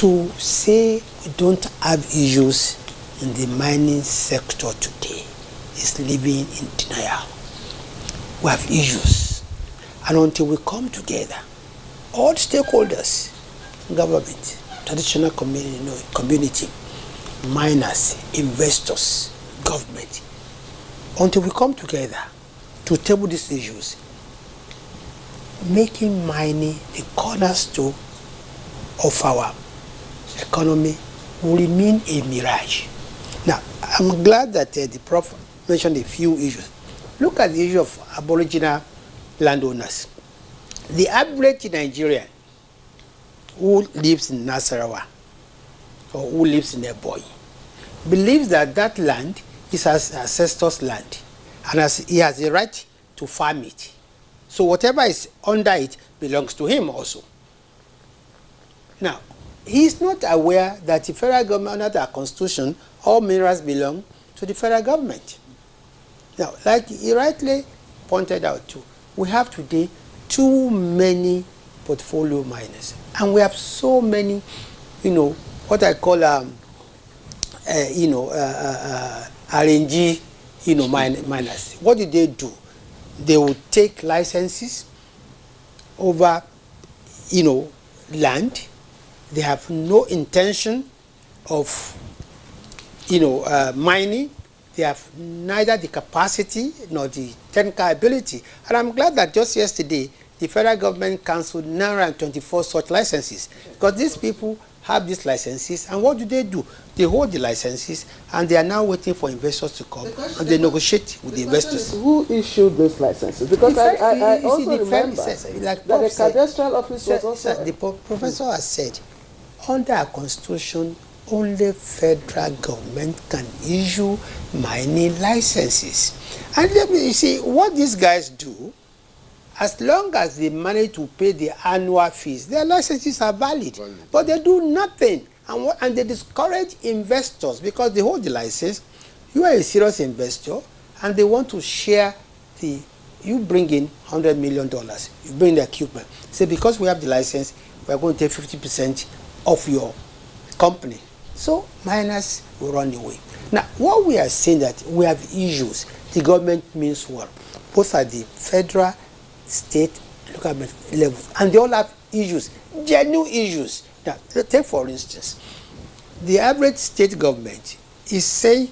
To say we don't have issues in the mining sector today is living in denial. We have issues, and until we come together, all stakeholders, government, traditional community, miners, investors, government, until we come together to table these issues, making mining the cornerstone of our economy will remain a mirage. Now, I'm glad that the Prof mentioned a few issues. Look at the issue of Aboriginal landowners. The average Nigerian who lives in Nasarawa or who lives in Ebonyi believes that that land is his ancestors' land, and he has a right to farm it. So whatever is under it belongs to him also. Now, he is not aware that the federal government, under the constitution, all minerals belong to the federal government. Now, like he rightly pointed out too, we have today too many portfolio miners, and we have so many, what I call RNG, miners. What do? They will take licenses over, land. They have no intention of, mining. They have neither the capacity nor the technical ability. And I'm glad that just yesterday, the federal government cancelled 924 such licenses, because these people have these licenses, and what do? They hold the licenses, and they are now waiting for investors to come, and they negotiate with the investors. Who issued those licenses? Because I also remember that the cadastral office was also... The professor has said, under our constitution, only federal government can issue mining licenses. And you see, what these guys do, as long as they manage to pay the annual fees, their licenses are valid. But they do nothing. And they discourage investors because they hold the license. You are a serious investor, and they want to share you bring in $100 million. You bring the equipment. Say, because we have the license, we are going to take 50% of your company. So miners will run away. Now, what we are saying that we have issues, the government means well, both at the federal, state, local levels, and they all have issues, genuine issues. Now, take for instance, the average state government is saying,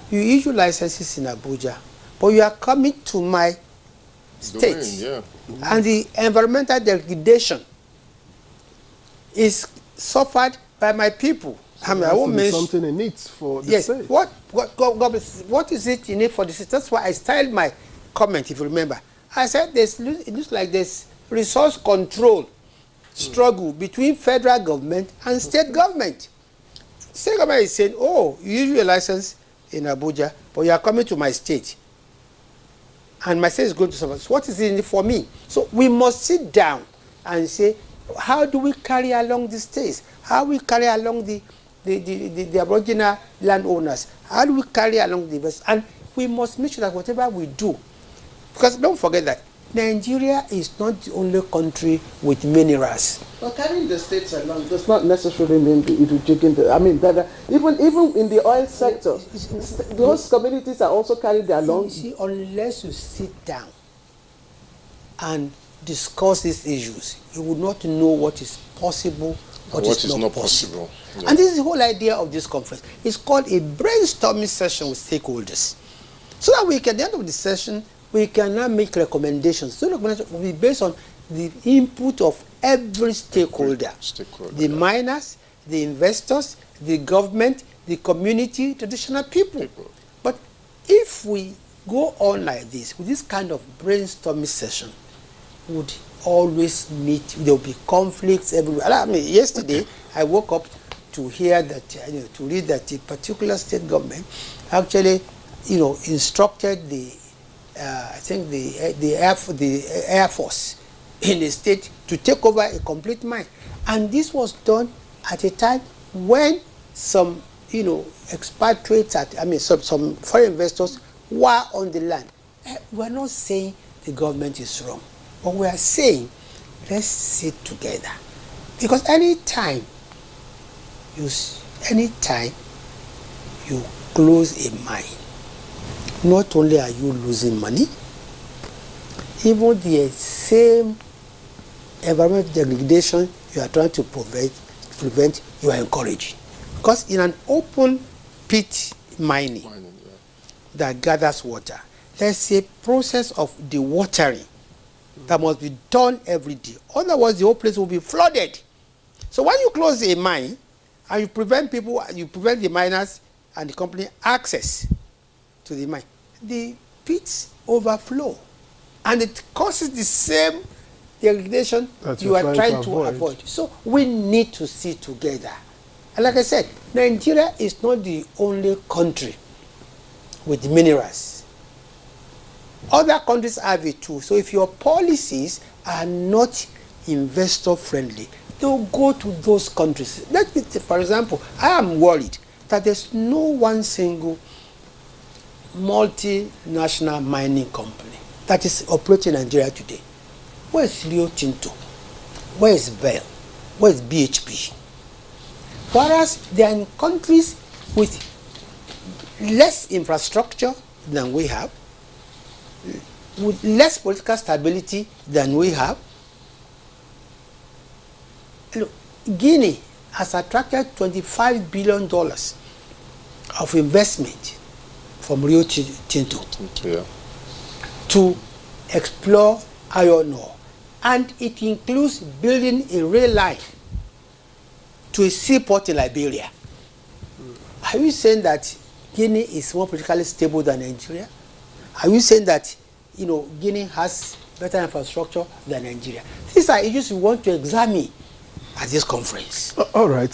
you issue licenses in Abuja, but you are coming to my state, and the environmental degradation is suffered by my people. So I won't mention something in it for the state. What is it in it for the state? That's why I styled my comment, if you remember. I said it looks like there's resource control struggle between federal government and state government. State government is saying, oh, you issue a license in Abuja, but you are coming to my state, and my state is going to suffer. So what is in it for me? So we must sit down and say, how do we carry along the states? How do we carry along the Aboriginal landowners? How do we carry along the investors? And we must make sure that whatever we do, because don't forget that Nigeria is not the only country with minerals. Well, carrying the states along does not necessarily mean it will chicken. Even in the oil sector, those communities are also carried along. You see, unless you sit down and discuss these issues, you would not know what is possible, what is not possible. Yeah. And this is the whole idea of this conference. It's called a brainstorming session with stakeholders, so that we can, at the end of the session, we can now make recommendations. So recommendations will be based on the input of every stakeholder. The miners, the investors, the government, the community, traditional people. But if we go on like this, with this kind of brainstorming session, would always meet, there will be conflicts everywhere. I mean, yesterday, I woke up to hear that, to read that a particular state government actually, instructed the Air Force in the state to take over a complete mine. And this was done at a time when some, expatriates, some foreign investors were on the land. We're not saying the government is wrong, but we are saying let's sit together. Because any time anytime you close a mine, not only are you losing money, even the same environmental degradation you are trying to prevent, you are encouraging. Because in an open pit mining that gathers water, there's a process of dewatering that must be done every day. Otherwise, the whole place will be flooded. So when you close a mine and you prevent the miners and the company access to the mine, the pits overflow, and it causes the same degradation that you are trying to avoid. So we need to see together. And like I said, Nigeria is not the only country with minerals. Other countries have it too. So if your policies are not investor friendly, they'll go to those countries. Let me take, for example, I am worried that there's no one single multinational mining company that is operating in Nigeria today. Where is Rio Tinto? Where is Bell? Where is BHP? Whereas they are in countries with less infrastructure than we have, with less political stability than we have. Look, Guinea has attracted $25 billion of investment from Rio Tinto to explore iron ore. And it includes building a rail line to a seaport in Liberia. Are you saying that Guinea is more politically stable than Nigeria? Are you saying that Guinea has better infrastructure than Nigeria? These are issues we want to examine at this conference. All right.